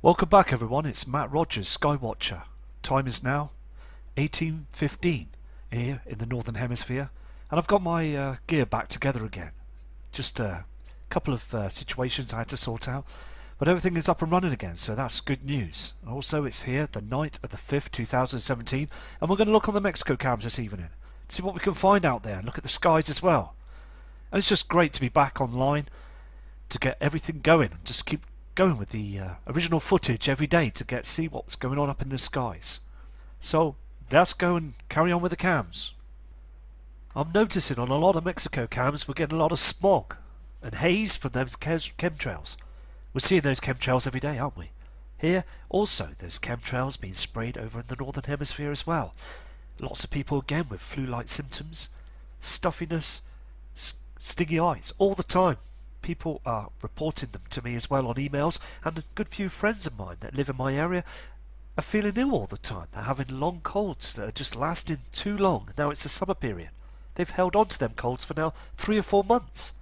Welcome back everyone, it's Matt Rogers, Skywatcher. Time is now 18:15 here in the Northern Hemisphere, and I've got my gear back together again. Just a couple of situations I had to sort out, but everything is up and running again, so that's good news. Also, it's here, the 9th of the 5th, 2017, and we're going to look on the Mexico cams this evening, see what we can find out there, and look at the skies as well. And it's just great to be back online, to get everything going, and just keep going with the original footage every day to see what's going on up in the skies. So let's go and carry on with the cams. I'm noticing on a lot of Mexico cams we're getting a lot of smog and haze from those chemtrails. We're seeing those chemtrails every day, aren't we? Here also there's chemtrails being sprayed over in the Northern Hemisphere as well. Lots of people again with flu-like symptoms, stuffiness, stingy eyes all the time. People are reporting them to me as well on emails, and a good few friends of mine that live in my area are feeling ill all the time. They're having long colds that are just lasting too long. Now it's the summer period. They've held on to them colds for now 3 or 4 months.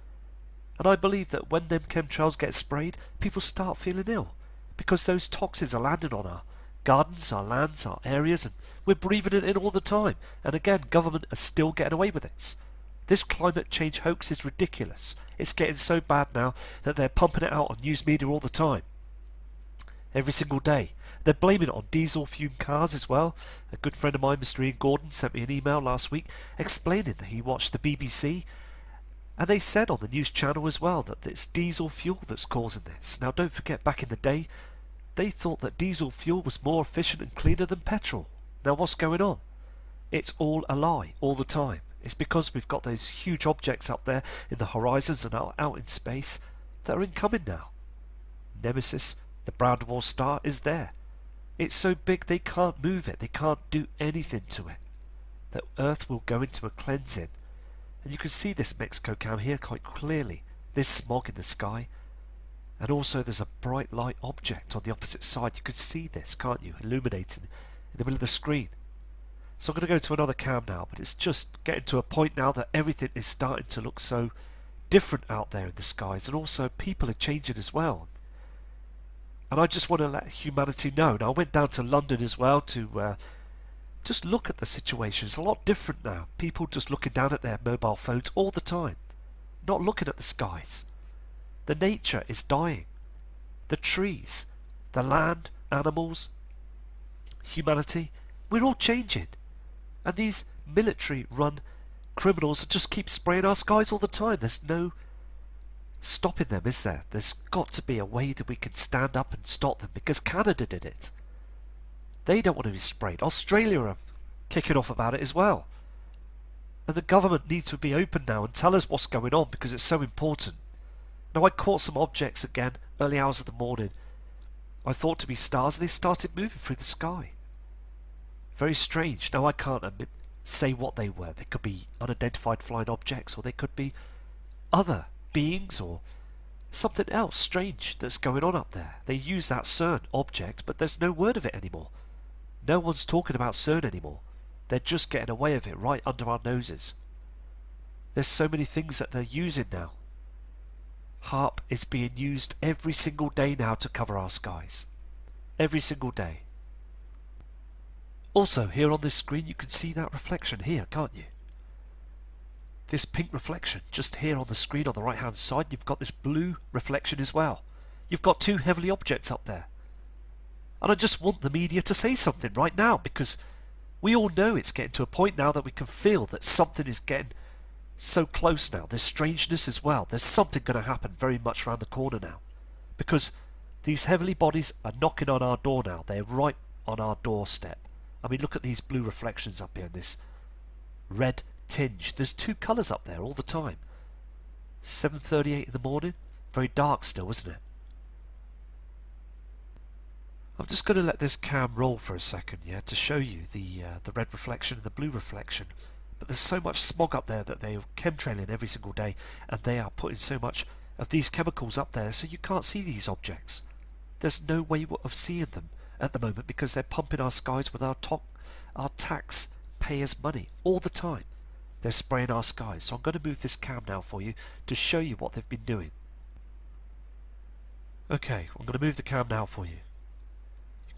And I believe that when them chemtrails get sprayed, people start feeling ill, because those toxins are landing on our gardens, our lands, our areas, and we're breathing it in all the time. And again, government are still getting away with this. This climate change hoax is ridiculous. It's getting so bad now that they're pumping it out on news media all the time. Every single day. They're blaming it on diesel fume cars as well. A good friend of mine, Mr. Ian Gordon, sent me an email last week explaining that he watched the BBC, and they said on the news channel as well that it's diesel fuel that's causing this. Now don't forget, back in the day they thought that diesel fuel was more efficient and cleaner than petrol. Now what's going on? It's all a lie all the time. It's because we've got those huge objects up there in the horizons and out in space that are incoming now. Nemesis, the brown dwarf star, is there. It's so big they can't move it, they can't do anything to it. The Earth will go into a cleansing. And you can see this Mexico cam here quite clearly. There's smog in the sky. And also there's a bright light object on the opposite side. You can see this, can't you? Illuminating in the middle of the screen. So I'm going to go to another cam now, but it's just getting to a point now that everything is starting to look so different out there in the skies, and also people are changing as well. And I just want to let humanity know. Now I went down to London as well to just look at the situation. It's a lot different now. People just looking down at their mobile phones all the time, not looking at the skies. The nature is dying. The trees, the land, animals, humanity, we're all changing. And these military-run criminals just keep spraying our skies all the time. There's no stopping them, is there? There's got to be a way that we can stand up and stop them, because Canada did it. They don't want to be sprayed. Australia are kicking off about it as well. And the government needs to be open now and tell us what's going on, because it's so important. Now I caught some objects again early hours of the morning. I thought to be stars, and they started moving through the sky. Very strange. Now I can't say what they were. They could be unidentified flying objects, or they could be other beings, or something else strange that's going on up there. They use that CERN object, but there's no word of it anymore. No one's talking about CERN anymore. They're just getting away with it right under our noses. There's so many things that they're using now. HARP is being used every single day now to cover our skies. Every single day. Also, here on this screen you can see that reflection here, can't you? This pink reflection just here on the screen on the right hand side. You've got this blue reflection as well. You've got two heavenly objects up there. And I just want the media to say something right now, because we all know it's getting to a point now that we can feel that something is getting so close now. There's strangeness as well. There's something going to happen very much around the corner now, because these heavenly bodies are knocking on our door now. They're right on our doorstep. I mean, look at these blue reflections up here, this red tinge. There's two colours up there all the time. 7:38 in the morning. Very dark still, isn't it? I'm just going to let this cam roll for a second, yeah, to show you the red reflection and the blue reflection. But there's so much smog up there that they're chemtrailing every single day, and they are putting so much of these chemicals up there, so you can't see these objects. There's no way of seeing them at the moment, because they're pumping our skies with our taxpayers' money all the time. They're spraying our skies. So I'm going to move this cam now for you to show you what they've been doing. Okay, I'm going to move the cam now for you.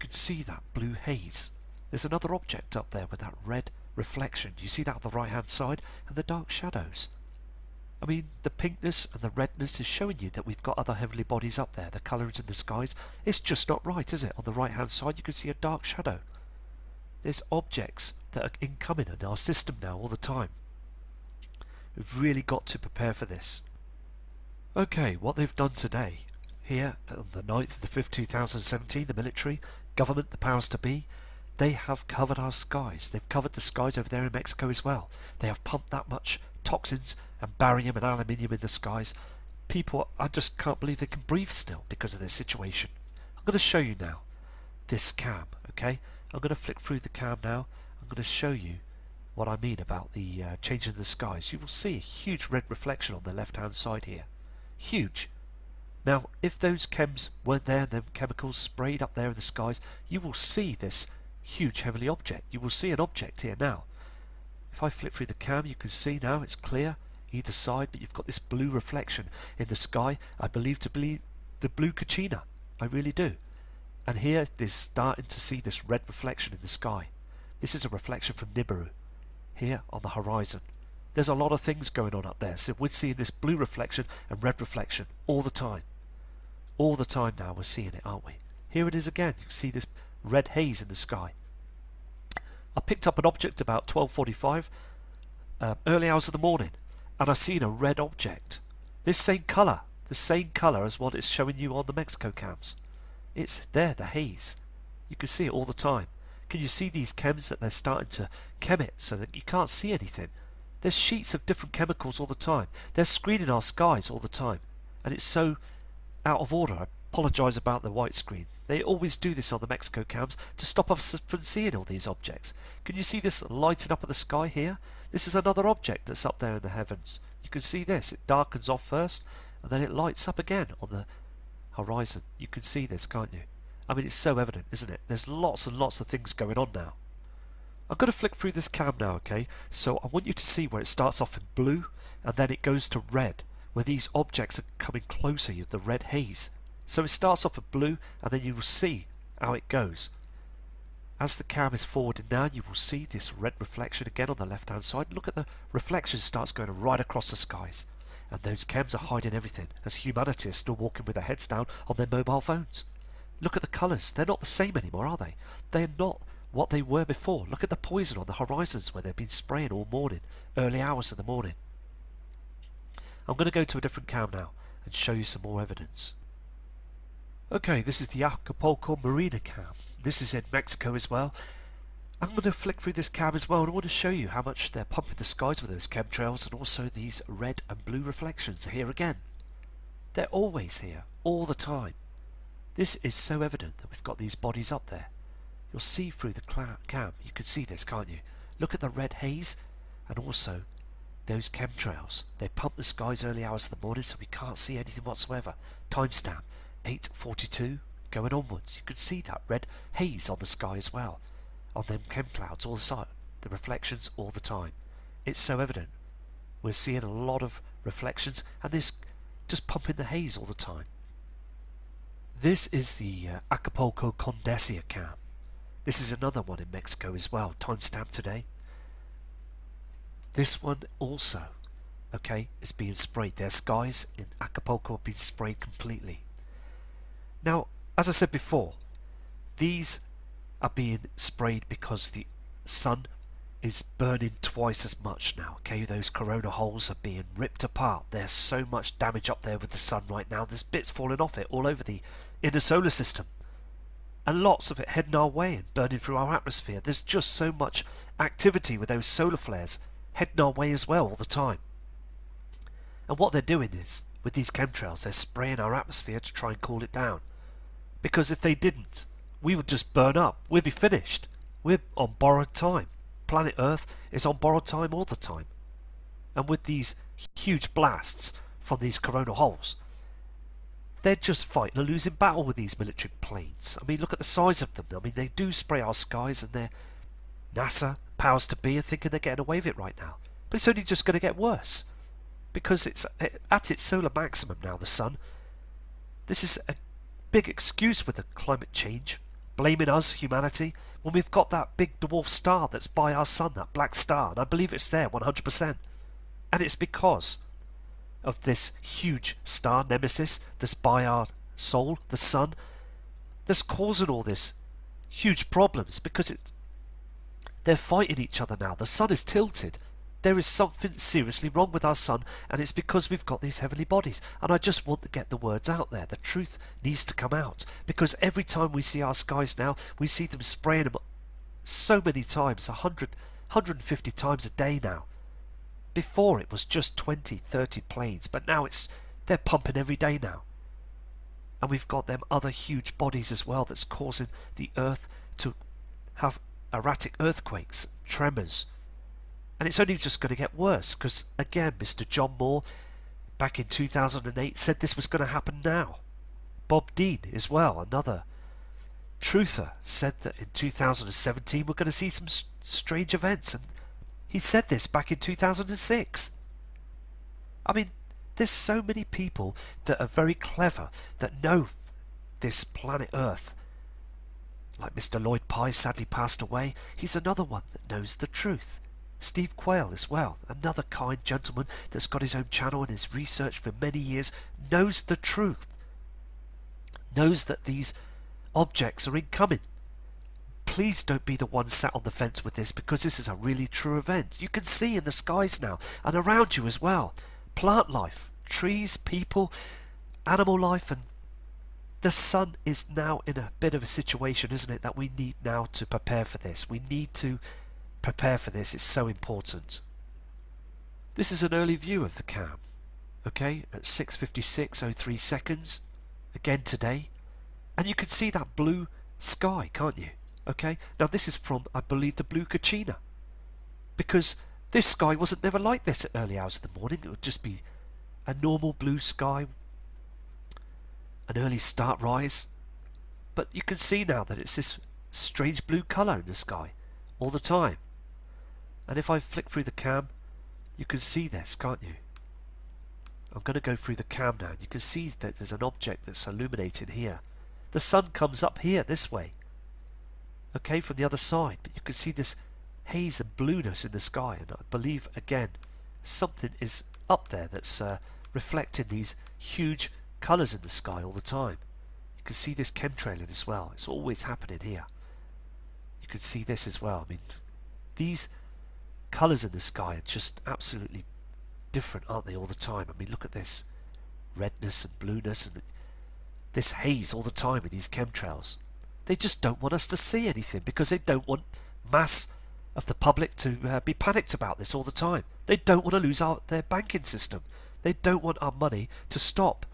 can see that blue haze. There's another object up there with that red reflection. Do you see that on the right hand side? And the dark shadows. I mean, the pinkness and the redness is showing you that we've got other heavenly bodies up there. The colours in the skies. It's just not right, is it? On the right hand side you can see a dark shadow. There's objects that are incoming in our system now all the time. We've really got to prepare for this. Okay, what they've done today, here on the 9th of the 5th 2017, the military, government, the powers to be, they have covered our skies. They've covered the skies over there in Mexico as well. They have pumped that much toxins and barium and aluminium in the skies. People, I just can't believe they can breathe still because of their situation. I'm going to show you now this cam, okay? I'm going to flick through the cam now. I'm going to show you what I mean about the change in the skies. You will see a huge red reflection on the left hand side here. Huge. Now, if those chems weren't there, them chemicals sprayed up there in the skies, you will see this huge heavenly object. You will see an object here now. If I flip through the cam, you can see now it's clear either side, but you've got this blue reflection in the sky. I believe to be the blue Kachina. I really do. And here they're starting to see this red reflection in the sky. This is a reflection from Nibiru here on the horizon. There's a lot of things going on up there, so we're seeing this blue reflection and red reflection all the time. All the time now we're seeing it, aren't we? Here it is again. You can see this red haze in the sky. I picked up an object about 12:45, early hours of the morning, and I seen a red object. This same colour, the same colour as what it's showing you on the Mexico cams. It's there, the haze. You can see it all the time. Can you see these chems that they're starting to chem it so that you can't see anything? There's sheets of different chemicals all the time. They're screening our skies all the time. And it's so out of order. I apologise about the white screen. They always do this on the Mexico cams to stop us from seeing all these objects. Can you see this lighting up of the sky here? This is another object that's up there in the heavens. You can see this. It darkens off first and then it lights up again on the horizon. You can see this, can't you? I mean, it's so evident, isn't it? There's lots and lots of things going on now. I'm going to flick through this cam now, okay? So I want you to see where it starts off in blue and then it goes to red, where these objects are coming closer, the red haze. So it starts off at blue and then you will see how it goes. As the cam is forwarding now, you will see this red reflection again on the left hand side. Look at the reflection starts going right across the skies. And those chems are hiding everything, as humanity is still walking with their heads down on their mobile phones. Look at the colours. They're not the same anymore, are they? They're not what they were before. Look at the poison on the horizons where they've been spraying all morning, early hours of the morning. I'm going to go to a different cam now and show you some more evidence. Okay, this is the Acapulco Marina cam. This is in Mexico as well. I'm going to flick through this cam as well and I want to show you how much they're pumping the skies with those chemtrails and also these red and blue reflections here again. They're always here, all the time. This is so evident that we've got these bodies up there. You'll see through the cam, you can see this, can't you? Look at the red haze and also those chemtrails. They pump the skies early hours of the morning so we can't see anything whatsoever. Timestamp 8:42 going onwards. You can see that red haze on the sky as well. On them chem clouds all the time. The reflections all the time. It's so evident. We're seeing a lot of reflections and this just pumping the haze all the time. This is the Acapulco Condesa cam. This is another one in Mexico as well. Timestamp today. This one also, okay, is being sprayed. Their skies in Acapulco have been sprayed completely. Now, as I said before, these are being sprayed because the sun is burning twice as much now, okay? Those corona holes are being ripped apart. There's so much damage up there with the sun right now. There's bits falling off it all over the inner solar system. And lots of it heading our way and burning through our atmosphere. There's just so much activity with those solar flares heading our way as well all the time. And what they're doing is, with these chemtrails, they're spraying our atmosphere to try and cool it down. Because if they didn't, we would just burn up. We'd be finished. We're on borrowed time. Planet Earth is on borrowed time all the time. And with these huge blasts from these corona holes, they're just fighting a losing battle with these military planes. I mean, look at the size of them. I mean, they do spray our skies and they're NASA, powers to be, are thinking they're getting away with it right now. But it's only just going to get worse. Because it's at its solar maximum now, the sun. This is a big excuse with the climate change. blaming us, humanity, when we've got that big dwarf star that's by our sun, that black star, and I believe it's there 100%. And it's because of this huge star nemesis that's by our soul, the sun, that's causing all this huge problems, because they're fighting each other now. The sun is tilted. There is something seriously wrong with our sun, and it's because we've got these heavenly bodies. And I just want to get the words out there. The truth needs to come out, because every time we see our skies now, we see them spraying them so many times, 150 times a day now. Before it was just 20, 30 planes, but now they're pumping every day now. And we've got them other huge bodies as well that's causing the earth to have erratic earthquakes, tremors. And it's only just going to get worse, because again, Mr. John Moore back in 2008 said this was going to happen now. Bob Dean as well, another truther, said that in 2017 we're going to see some strange events, and he said this back in 2006. I mean, there's so many people that are very clever that know this planet Earth. Like Mr. Lloyd Pye sadly passed away, he's another one that knows the truth. Steve Quayle as well, another kind gentleman that's got his own channel and has researched for many years, knows the truth. Knows that these objects are incoming. Please don't be the one sat on the fence with this, because this is a really true event. You can see in the skies now, and around you as well. Plant life, trees, people, animal life, and the sun is now in a bit of a situation, isn't it, that we need now to prepare for this. We need to prepare for this. It's so important. This is an early view of the cam, okay, at 6:56:03 seconds, again today, and you can see that blue sky, can't you? Okay, now this is from, I believe, the Blue Kachina, because this sky wasn't never like this at early hours of the morning. It would just be a normal blue sky, an early start rise, but you can see now that it's this strange blue colour in the sky all the time. And if I flick through the cam, you can see this, can't you? I'm going to go through the cam now, and you can see that there's an object that's illuminating here. The sun comes up here this way, okay, from the other side, but you can see this haze and blueness in the sky, and I believe again something is up there that's reflecting these huge colours in the sky all the time. You can see this chemtrailing as well. It's always happening here. You can see this as well. I mean, these colours in the sky are just absolutely different, aren't they, all the time? I mean, look at this redness and blueness and this haze all the time in these chemtrails. They just don't want us to see anything, because they don't want mass of the public to be panicked about this all the time. They don't want to lose their banking system. They don't want our money to stop.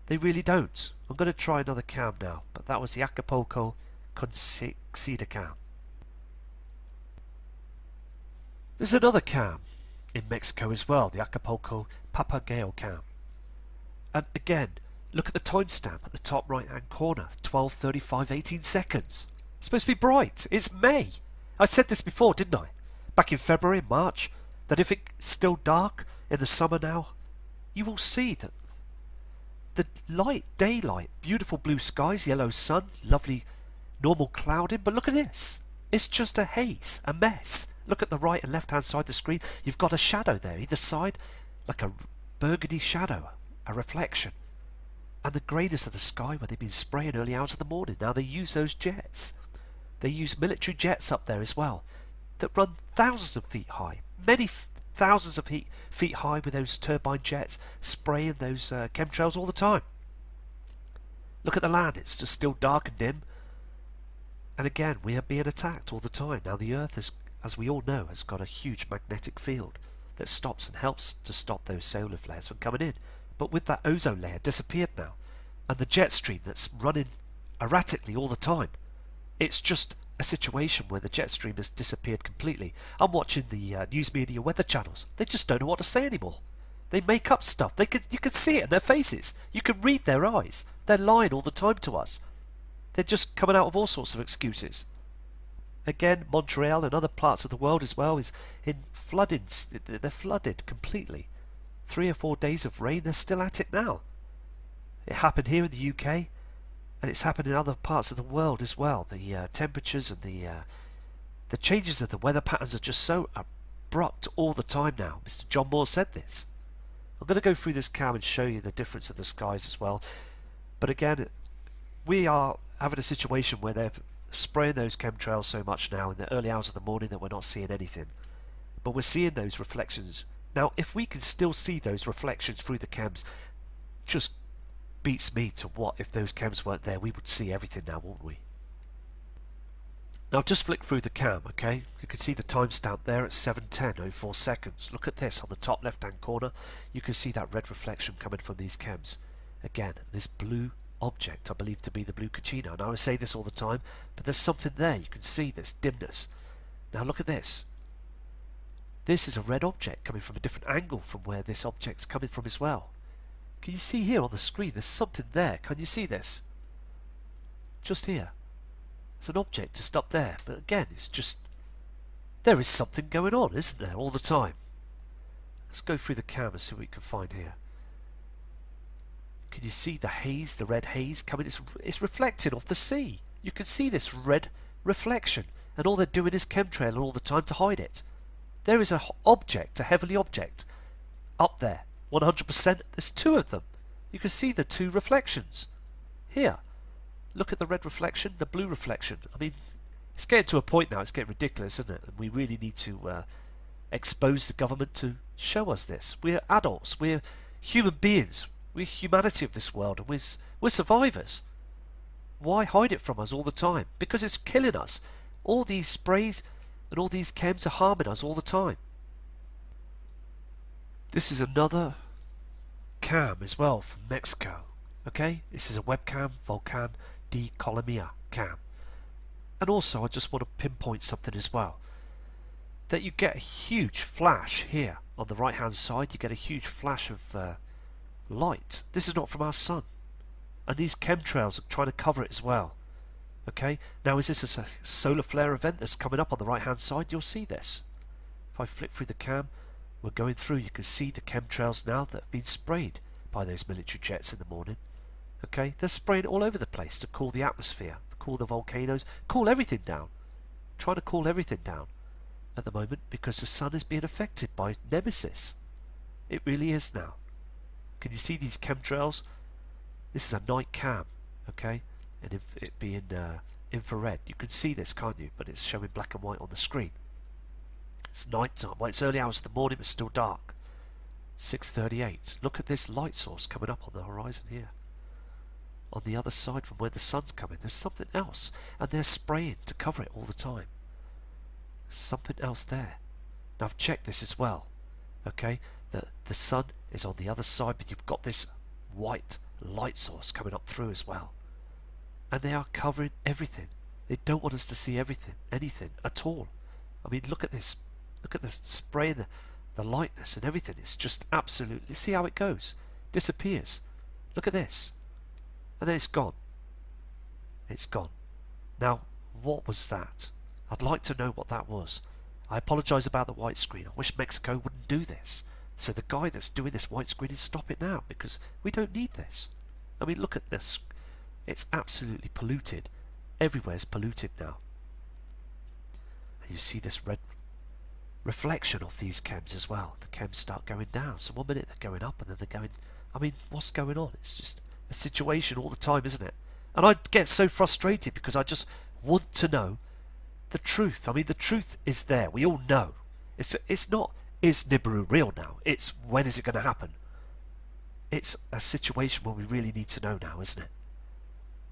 They really don't. I'm going to try another cam now, but that was the Acapulco Cedar cam. There's another cam in Mexico as well, the Acapulco Papagayo cam. And again, look at the timestamp at the top right hand corner, 12:35:18 seconds. It's supposed to be bright. It's May. I said this before, didn't I? Back in February, March, that if it's still dark in the summer now, you will see that the light, daylight, beautiful blue skies, yellow sun, lovely normal clouding, but look at this. It's just a haze, a mess. Look at the right and left hand side of the screen. You've got a shadow there, either side, like a burgundy shadow, a reflection. And the greyness of the sky where they've been spraying early hours of the morning. Now they use those jets. They use military jets up there as well that run thousands of feet high, many thousands of feet high, with those turbine jets spraying those chemtrails all the time. Look at the land. It's just still dark and dim. And again, we are being attacked all the time. Now the Earth, as we all know, has got a huge magnetic field that stops and helps to stop those solar flares from coming in. But with that ozone layer disappeared now, and the jet stream that's running erratically all the time, it's just a situation where the jet stream has disappeared completely. I'm watching the news media weather channels. They just don't know what to say anymore. They make up stuff. You can see it in their faces. You can read their eyes. They're lying all the time to us. They're just coming out with all sorts of excuses. Again, Montreal and other parts of the world as well is in flooding. They're flooded completely. 3 or 4 days of rain, they're still at it now. It happened here in the UK. And it's happened in other parts of the world as well. The temperatures and the changes of the weather patterns are just so abrupt all the time now. Mr. John Moore said this. I'm going to go through this cam and show you the difference of the skies as well. But again, we are having a situation where they're spraying those chemtrails so much now in the early hours of the morning that we're not seeing anything. But we're seeing those reflections. Now, if we can still see those reflections through the chems, just beats me to what if those chems weren't there. We would see everything now, wouldn't we? Now just flick through the cam, okay? You can see the timestamp there at 7:10:04 seconds. Look at this on the top left hand corner. You can see that red reflection coming from these chems. Again, this blue object I believe to be the blue Caccino. Now I say this all the time, but there's something there. You can see this dimness. Now look at this. This is a red object coming from a different angle from where this object's coming from as well. Can you see here on the screen? There's something there. Can you see this? Just here. It's an object just up there, but again, it's just, there is something going on, isn't there, all the time? Let's go through the cam and see what we can find here. Can you see the haze, the red haze coming? It's reflecting off the sea. You can see this red reflection, and all they're doing is chemtrailing all the time to hide it. There is an object, a heavenly object, up there, 100%. There's two of them. You can see the two reflections here. Look at the red reflection, the blue reflection. I mean, it's getting to a point now, it's getting ridiculous, isn't it? And we really need to expose the government to show us this. We're adults, we're human beings, we're humanity of this world, and we're survivors. Why hide it from us all the time? Because it's killing us. All these sprays and all these chems are harming us all the time. This is another cam as well from Mexico. Okay, this is a webcam, Volcan de Colomia cam. And also I just want to pinpoint something as well. That you get a huge flash here on the right hand side. You get a huge flash of light. This is not from our sun. And these chemtrails are trying to cover it as well. Okay, now is this a solar flare event that's coming up on the right hand side? You'll see this. If I flick through the cam, we're going through, you can see the chemtrails now that have been sprayed by those military jets in the morning. Okay, they're spraying all over the place to cool the atmosphere, to cool the volcanoes, cool everything down. Trying to cool everything down at the moment because the sun is being affected by Nemesis. It really is now. Can you see these chemtrails? This is a night cam, okay, and if it being infrared, you can see this, can't you? But it's showing black and white on the screen. It's night time. Well, it's early hours of the morning, but still dark. 6:38. Look at this light source coming up on the horizon here. On the other side from where the sun's coming, there's something else, and they're spraying to cover it all the time. There's something else there. Now I've checked this as well. Okay, the sun is on the other side, but you've got this white light source coming up through as well. And they are covering everything. They don't want us to see everything, anything at all. I mean, look at this. Look at this spray and the lightness and everything. It's just absolutely, see how it goes. Disappears. Look at this. And then it's gone. It's gone. Now, what was that? I'd like to know what that was. I apologise about the white screen. I wish Mexico wouldn't do this. So the guy that's doing this white screen is stop it now, because we don't need this. I mean, look at this. It's absolutely polluted. Everywhere's polluted now. And you see this red reflection of these chems as well. The chems start going down. So one minute they're going up and then they're going... I mean, what's going on? It's just a situation all the time, isn't it? And I get so frustrated because I just want to know the truth. I mean, the truth is there. We all know. It's not, is Nibiru real now? It's, when is it going to happen? It's a situation where we really need to know now, isn't it?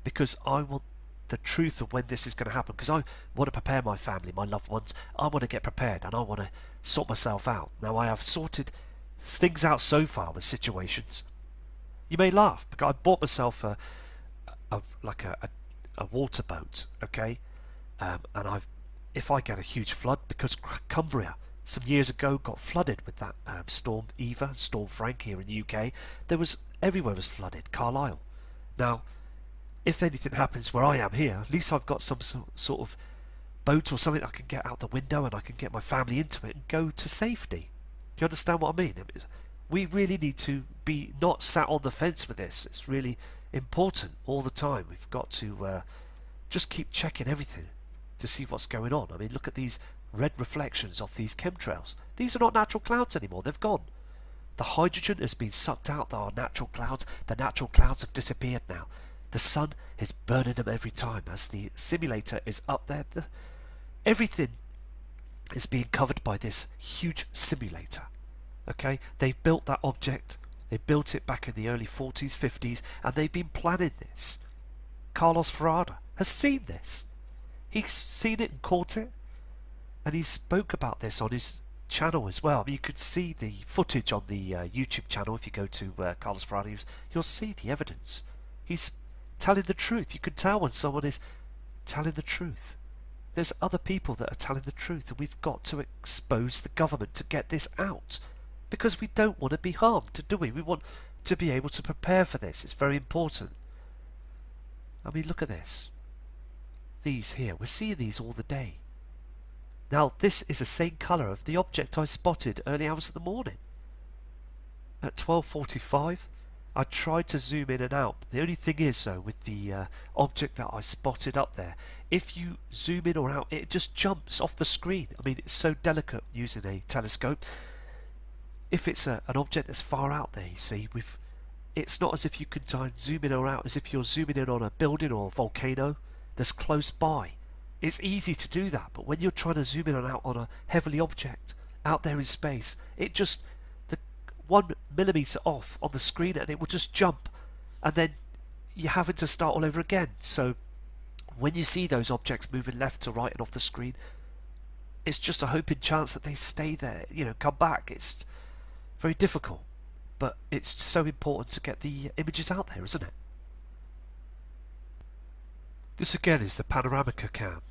Because I want the truth of when this is going to happen, because I want to prepare my family, my loved ones. I want to get prepared and I want to sort myself out. Now, I have sorted things out so far with situations. You may laugh, because I bought myself a water boat, okay? And if I get a huge flood, because Cumbria some years ago got flooded with that Storm Eva, Storm Frank here in the UK. Everywhere was flooded, Carlisle. Now, if anything happens where I am here, at least I've got some sort of boat or something I can get out the window and I can get my family into it and go to safety. Do you understand what I mean? We really need to be not sat on the fence with this. It's really important all the time. We've got to just keep checking everything to see what's going on. I mean, look at these red reflections of these chemtrails. These are not natural clouds anymore. They've gone. The hydrogen has been sucked out. There are natural clouds. The natural clouds have disappeared now. The sun is burning them every time as the simulator is up there. Everything is being covered by this huge simulator. Okay, they've built that object. They built it back in the early 40s, 50s, and they've been planning this. Carlos Ferrada has seen this. He's seen it and caught it, and he spoke about this on his channel as well. I mean, you could see the footage on the YouTube channel. If you go to Carlos Ferrada, you'll see the evidence. He's telling the truth. You can tell when someone is telling the truth. There's other people that are telling the truth, and we've got to expose the government to get this out, because we don't want to be harmed, do we? We want to be able to prepare for this. It's very important. I mean, look at this. These here, we're seeing these all the day. Now, this is the same colour of the object I spotted early hours of the morning. At 12:45, I tried to zoom in and out. The only thing is, though, with the object that I spotted up there, if you zoom in or out, it just jumps off the screen. I mean, it's so delicate using a telescope. If it's an object that's far out there, you see, it's not as if you can try and zoom in or out as if you're zooming in on a building or a volcano that's close by. It's easy to do that, but when you're trying to zoom in and out on a heavily object out there in space, it just, the 1 millimetre off on the screen and it will just jump, and then you're having to start all over again. So when you see those objects moving left to right and off the screen, it's just a hoping chance that they stay there, you know, come back. It's very difficult, but it's so important to get the images out there, isn't it? This again is the Panoramica cam,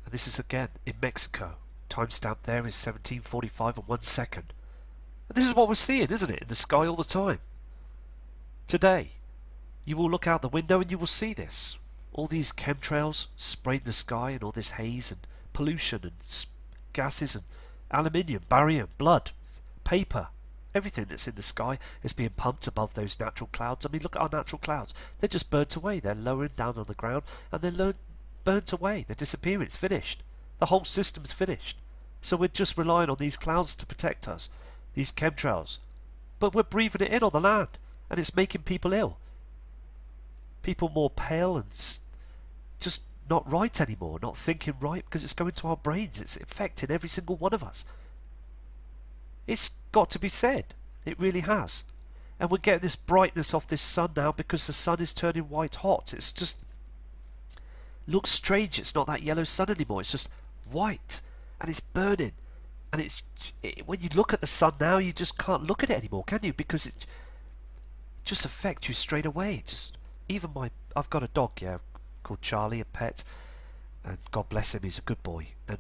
and this is again in Mexico. Timestamp there is 17:45 and 1 second. And this is what we're seeing, isn't it, in the sky all the time. Today, you will look out the window and you will see this. All these chemtrails spraying the sky, and all this haze and pollution and gases and aluminium, barium, blood, paper. Everything that's in the sky is being pumped above those natural clouds. I mean, look at our natural clouds. They're just burnt away. They're lowering down on the ground and they're burnt away. They're disappearing. It's finished. The whole system's finished. So we're just relying on these clouds to protect us, these chemtrails. But we're breathing it in on the land, and it's making people ill. People more pale and just not right anymore, not thinking right, because it's going to our brains. It's affecting every single one of us. It's got to be said. It really has. And we're getting this brightness off this sun now because the sun is turning white hot. It's just looks strange. It's not that yellow sun anymore. It's just white, and it's burning. And when you look at the sun now, you just can't look at it anymore, can you? Because it just affects you straight away. I've got a dog, yeah, called Charlie, a pet, and God bless him, he's a good boy. And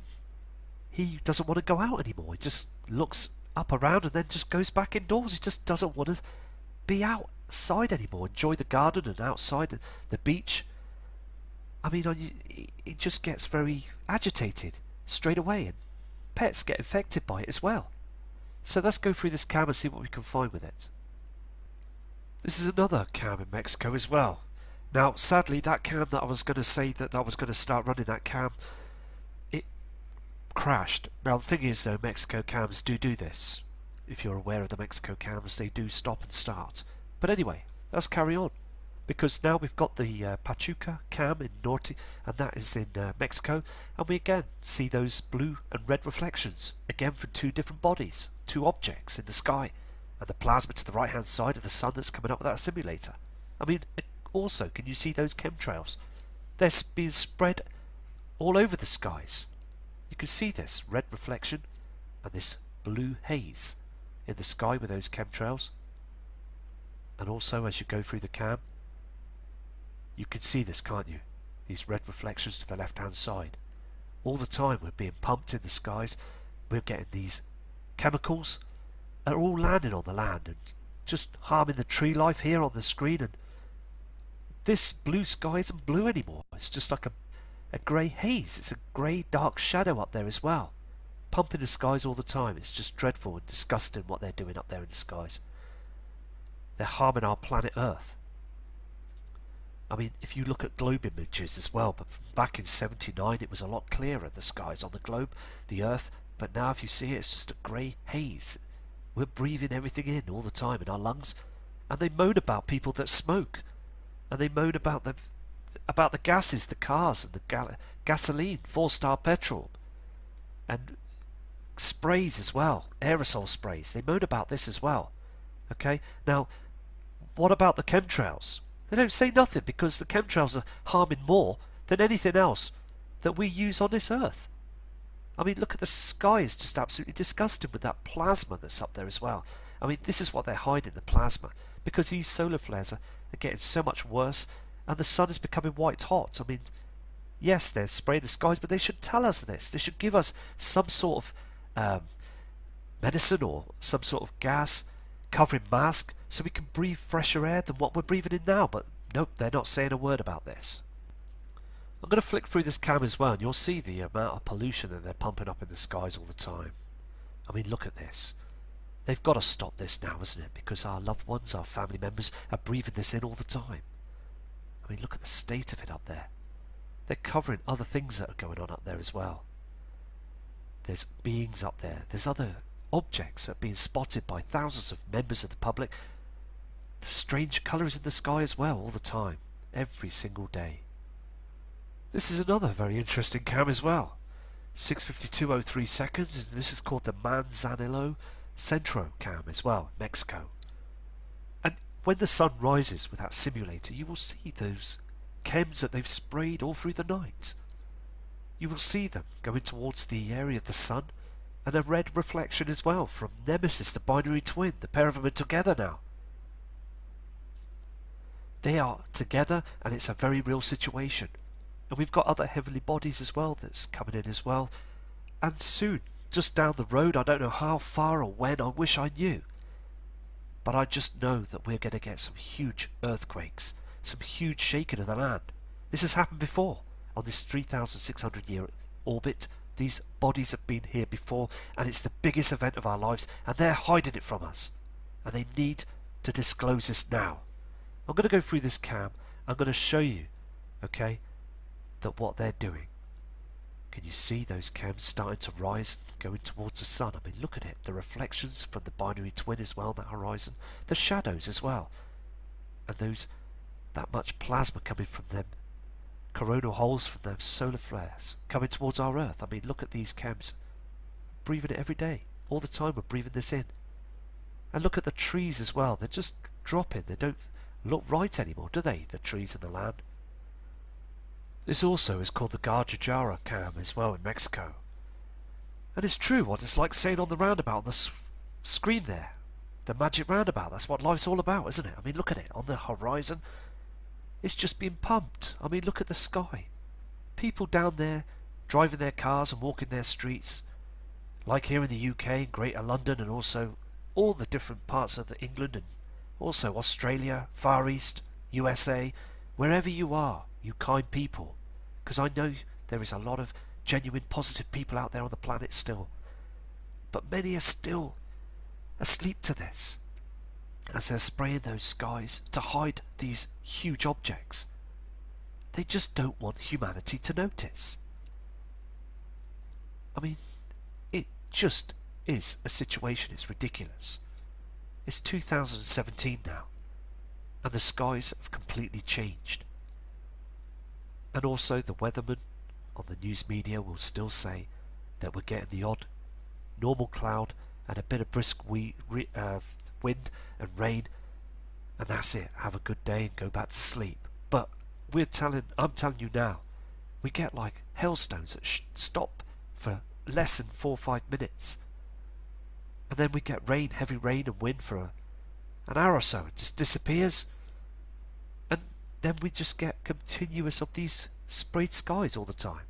he doesn't want to go out anymore. He just looks up around and then just goes back indoors. He just doesn't want to be outside anymore, enjoy the garden and outside the beach. I mean, it just gets very agitated straight away, and pets get infected by it as well. So let's go through this cam and see what we can find with it. This is another cam in Mexico as well. Now, sadly, that cam that I was going to say that I was going to start running, that cam, it crashed. Now, the thing is, though, Mexico cams do this. If you're aware of the Mexico cams, they do stop and start. But anyway, let's carry on. Because now we've got the Pachuca cam in Norte, and that is in Mexico, and we again see those blue and red reflections, again from two different bodies, two objects in the sky, and the plasma to the right hand side of the sun that's coming up with that simulator. I mean, also, can you see those chemtrails? They're being spread all over the skies. You can see this red reflection and this blue haze in the sky with those chemtrails. And also, as you go through the cam, you can see this, can't you? These red reflections to the left hand side. All the time we're being pumped in the skies. We're getting these chemicals that are all landing on the land and just harming the tree life here on the screen. And this blue sky isn't blue anymore. It's just like a grey haze. It's a grey dark shadow up there as well. Pumping the skies all the time. It's just dreadful and disgusting what they're doing up there in the skies. They're harming our planet Earth. I mean, if you look at globe images as well, but back in 79 it was a lot clearer, the skies on the globe, the earth, but now if you see it, it's just a grey haze. We're breathing everything in all the time in our lungs, and they moan about people that smoke, and they moan about the gases, the cars, and the gasoline, 4-star petrol, and sprays as well, aerosol sprays. They moan about this as well. Okay, now what about the chemtrails? They don't say nothing, because the chemtrails are harming more than anything else that we use on this earth. I mean, look at the sky, it's just absolutely disgusting with that plasma that's up there as well. I mean, this is what they're hiding, the plasma, because these solar flares are getting so much worse, and the sun is becoming white hot. I mean, yes, they're spraying the skies, but they should tell us this. They should give us some sort of medicine or some sort of gas covering mask so we can breathe fresher air than what we're breathing in now. But nope, they're not saying a word about this. I'm going to flick through this cam as well, and you'll see the amount of pollution that they're pumping up in the skies all the time. I mean, look at this. They've got to stop this now, isn't it? Because our loved ones, our family members, are breathing this in all the time. I mean, look at the state of it up there. They're covering other things that are going on up there as well. There's beings up there. There's other objects that are being spotted by thousands of members of the public. The strange colours in the sky as well all the time, every single day. This is another very interesting cam as well. 6:52:03 seconds, and this is called the Manzanillo Centro cam as well, Mexico. And when the sun rises with that simulator, you will see those chems that they've sprayed all through the night. You will see them going towards the area of the sun, and a red reflection as well from Nemesis, the binary twin. The pair of them are together now. They are together, and it's a very real situation. And we've got other heavenly bodies as well that's coming in as well. And soon, just down the road, I don't know how far or when, I wish I knew. But I just know that we're going to get some huge earthquakes, some huge shaking of the land. This has happened before. On this 3,600 year orbit, these bodies have been here before, and it's the biggest event of our lives, and they're hiding it from us. And they need to disclose this now. I'm going to go through this cam. I'm going to show you, okay, that what they're doing. Can you see those chems starting to rise, going towards the sun? I mean, look at it. The reflections from the binary twin as well, that horizon. The shadows as well. And that much plasma coming from them. Coronal holes from them solar flares coming towards our Earth. I mean, look at these chems. Breathing it every day. All the time we're breathing this in. And look at the trees as well. They're just dropping. They don't look right anymore, do they? The trees in the land. This also is called the Guadalajara cam as well in Mexico. And it's true what it's like saying on the roundabout on the screen there. The magic roundabout. That's what life's all about, isn't it? I mean, look at it. On the horizon, it's just being pumped. I mean, look at the sky. People down there driving their cars and walking their streets. Like here in the UK and Greater London, and also all the different parts of England, and also Australia, Far East, USA, wherever you are, you kind people. Because I know there is a lot of genuine positive people out there on the planet still. But many are still asleep to this, as they're spraying those skies to hide these huge objects. They just don't want humanity to notice. I mean, it just is a situation. It's ridiculous. It's 2017 now, and the skies have completely changed. And also the weathermen on the news media will still say that we're getting the odd normal cloud and a bit of brisk wind and rain, and that's it. Have a good day and go back to sleep. But I'm telling you now, we get like hailstones that stop for less than 4 or 5 minutes, and then we get rain, heavy rain and wind for an hour or so. It just disappears, and then we just get continuous of these sprayed skies all the time.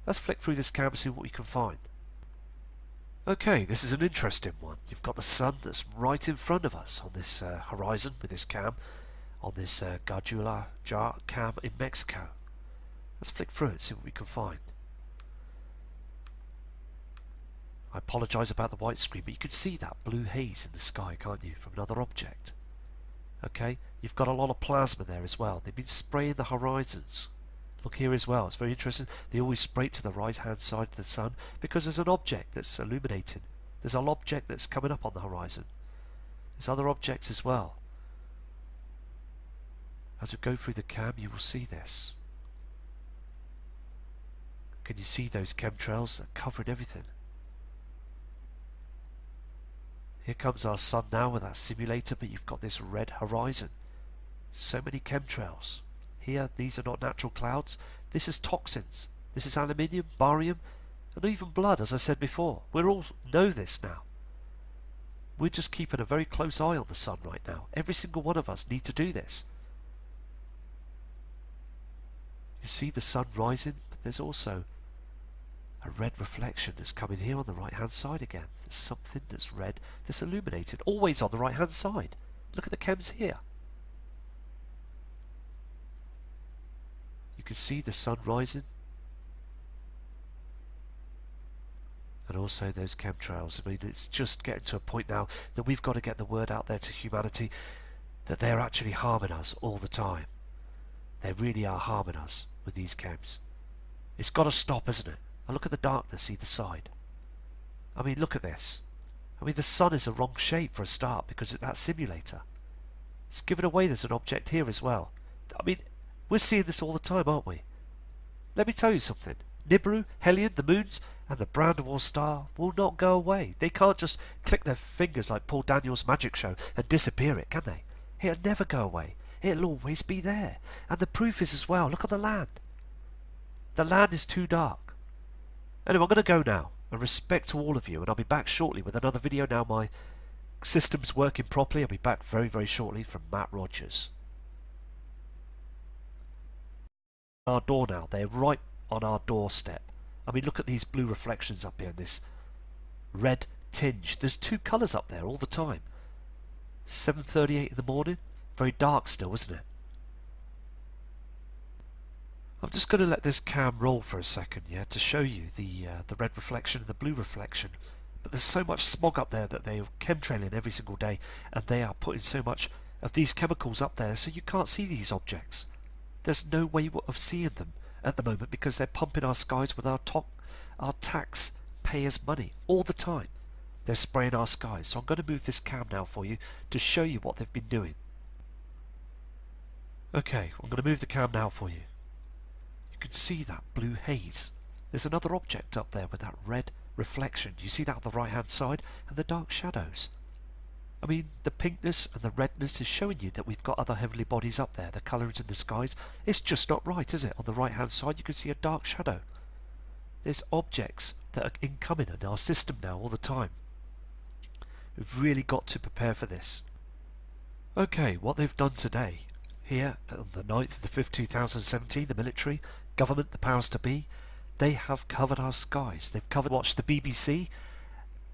Let's flick through this cam and see what we can find. Okay, this is an interesting one. You've got the sun that's right in front of us on this horizon with this cam, on this Guadalajara cam in Mexico. Let's flick through it and see what we can find. I apologise about the white screen, but you can see that blue haze in the sky, can't you, from another object. Okay, you've got a lot of plasma there as well. They've been spraying the horizons. Look here as well, it's very interesting. They always spray it to the right hand side of the sun because there's an object that's illuminating. There's an object that's coming up on the horizon. There's other objects as well. As we go through the cam, you will see this. Can you see those chemtrails that are covering everything? Here comes our sun now with that simulator, but you've got this red horizon. So many chemtrails. Here, these are not natural clouds. This is toxins. This is aluminium, barium, and even blood, as I said before. We all know this now. We're just keeping a very close eye on the sun right now. Every single one of us need to do this. You see the sun rising, but there's also a red reflection that's coming here on the right hand side again. There's something that's red that's illuminated, always on the right hand side. Look at the chems here. You can see the sun rising. And also those chemtrails. I mean, it's just getting to a point now that we've got to get the word out there to humanity that they're actually harming us all the time. They really are harming us with these chems. It's got to stop, isn't it? And look at the darkness either side. I mean, look at this. I mean, the sun is a wrong shape for a start because of that simulator. It's given away there's an object here as well. I mean, we're seeing this all the time, aren't we? Let me tell you something. Nibiru, Hellion, the moons, and the brown dwarf star will not go away. They can't just click their fingers like Paul Daniels' magic show and disappear it, can they? It'll never go away. It'll always be there. And the proof is as well. Look at the land. The land is too dark. Anyway, I'm going to go now. And respect to all of you. And I'll be back shortly with another video. Now my system's working properly. I'll be back very, very shortly from Matt Rogers. Our door now. They're right on our doorstep. I mean, look at these blue reflections up here. This red tinge. There's two colours up there all the time. 7:38 in the morning. Very dark still, isn't it? I'm just going to let this cam roll for a second, yeah, to show you the red reflection and the blue reflection. But there's so much smog up there that they are chemtrailing every single day, and they are putting so much of these chemicals up there so you can't see these objects. There's no way of seeing them at the moment because they're pumping our skies with our taxpayers' money all the time. They're spraying our skies. So I'm going to move this cam now for you to show you what they've been doing. Okay, I'm going to move the cam now for you. You can see that blue haze. There's another object up there with that red reflection. You see that on the right hand side? And the dark shadows. I mean, the pinkness and the redness is showing you that we've got other heavenly bodies up there. The colours in the skies. It's just not right, is it? On the right hand side you can see a dark shadow. There's objects that are incoming in our system now all the time. We've really got to prepare for this. Okay, what they've done today, here on the 9th of the 5th 2017, the military, government, the powers to be, they have covered our skies. They've watched the BBC,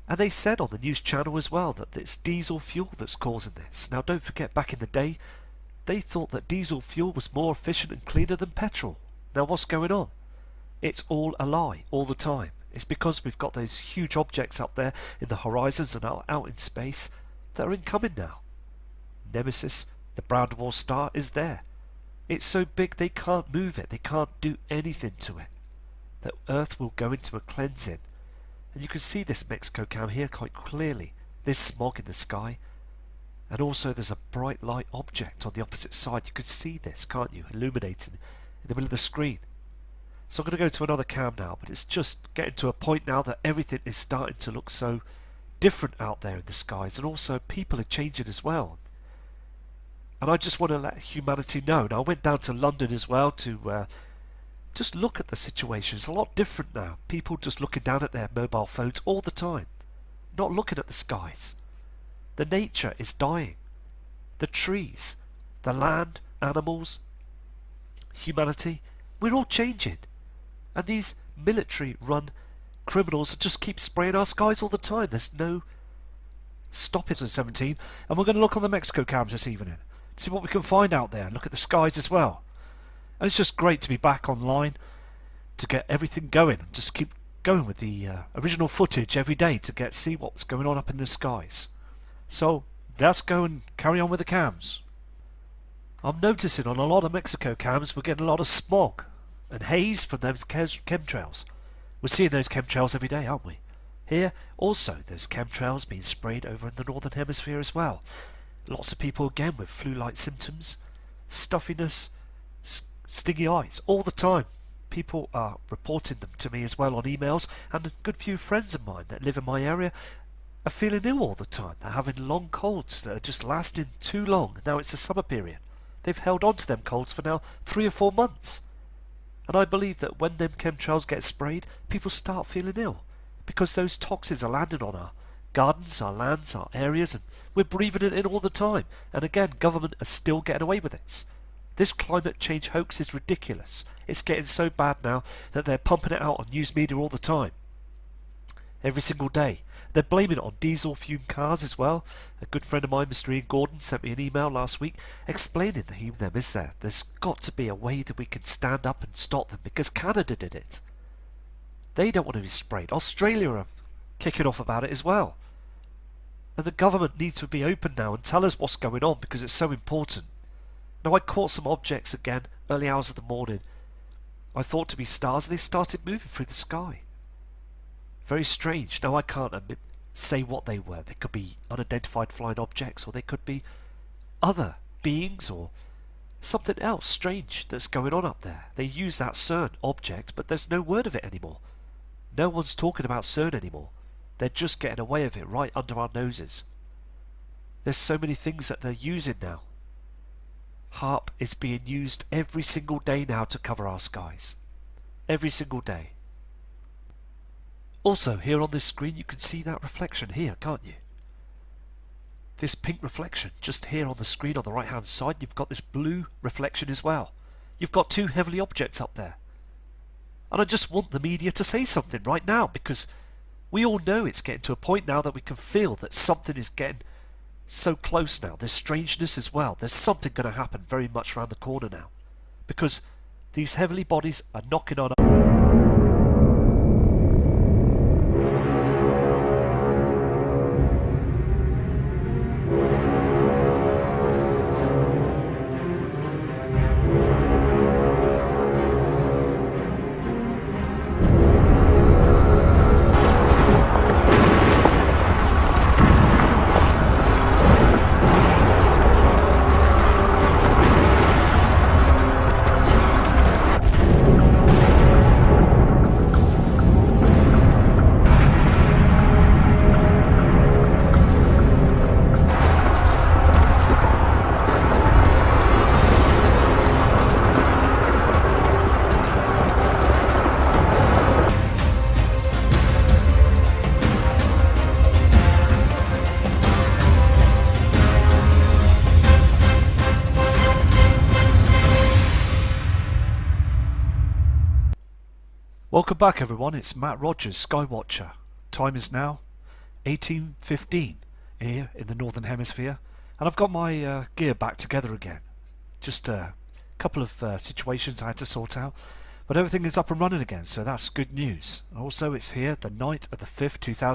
and they said on the news channel as well that it's diesel fuel that's causing this. Now don't forget, back in the day, they thought that diesel fuel was more efficient and cleaner than petrol. Now what's going on? It's all a lie, all the time. It's because we've got those huge objects up there in the horizons and out in space that are incoming now. Nemesis, the brown dwarf star, is there. It's so big they can't move it. They can't do anything to it. The Earth will go into a cleansing. And you can see this Mexico cam here quite clearly. There's smog in the sky. And also there's a bright light object on the opposite side. You can see this, can't you? Illuminating in the middle of the screen. So I'm going to go to another cam now, but it's just getting to a point now that everything is starting to look so different out there in the skies, and also people are changing as well. And I just want to let humanity know. Now I went down to London as well to just look at the situation. It's a lot different now. People just looking down at their mobile phones all the time, not looking at the skies. The nature is dying. The trees, the land, animals, humanity, we're all changing. And these military-run criminals just keep spraying our skies all the time. There's no stopping at 17. And we're going to look on the Mexico cams this evening, see what we can find out there, and look at the skies as well. And it's just great to be back online to get everything going and just keep going with the original footage every day to see what's going on up in the skies. So let's go and carry on with the cams. I'm noticing on a lot of Mexico cams we're getting a lot of smog and haze from those chemtrails. We're seeing those chemtrails every day, aren't we? Here, also, there's chemtrails being sprayed over in the Northern Hemisphere as well. Lots of people again with flu-like symptoms, stuffiness, stingy eyes, all the time. People are reporting them to me as well on emails, and a good few friends of mine that live in my area are feeling ill all the time. They're having long colds that are just lasting too long. Now it's the summer period. They've held on to them colds for now 3 or 4 months. And I believe that when them chemtrails get sprayed, people start feeling ill. Because those toxins are landing on our gardens, our lands, our areas, and we're breathing it in all the time. And again, government are still getting away with this. This climate change hoax is ridiculous. It's getting so bad now that they're pumping it out on news media all the time. Every single day. They're blaming it on diesel fume cars as well. A good friend of mine, Mr. Ian Gordon, sent me an email last week explaining that there's got to be a way that we can stand up and stop them, because Canada did it. They don't want to be sprayed. Australia are kicking off about it as well. And the government needs to be open now and tell us what's going on, because it's so important. Now, I caught some objects again early hours of the morning. I thought to be stars, and they started moving through the sky. Very strange. Now, I can't say what they were. They could be unidentified flying objects, or they could be other beings, or something else strange that's going on up there. They use that CERN object, but there's no word of it anymore. No one's talking about CERN anymore. They're just getting away with it right under our noses. There's so many things that they're using now. HARP is being used every single day now to cover our skies. Every single day. Also, here on this screen you can see that reflection here, can't you? This pink reflection just here on the screen on the right hand side. You've got this blue reflection as well. You've got 2 heavenly objects up there. And I just want the media to say something right now, because we all know it's getting to a point now that we can feel that something is getting so close now. There's strangeness as well. There's something going to happen very much around the corner now, because these heavenly bodies are knocking on Welcome back everyone, it's Matt Rogers, Skywatcher. Time is now 18:15 here in the Northern Hemisphere, and I've got my gear back together again. Just a couple of situations I had to sort out, but everything is up and running again, so that's good news. Also, it's here the 9th of the 5th, 2000.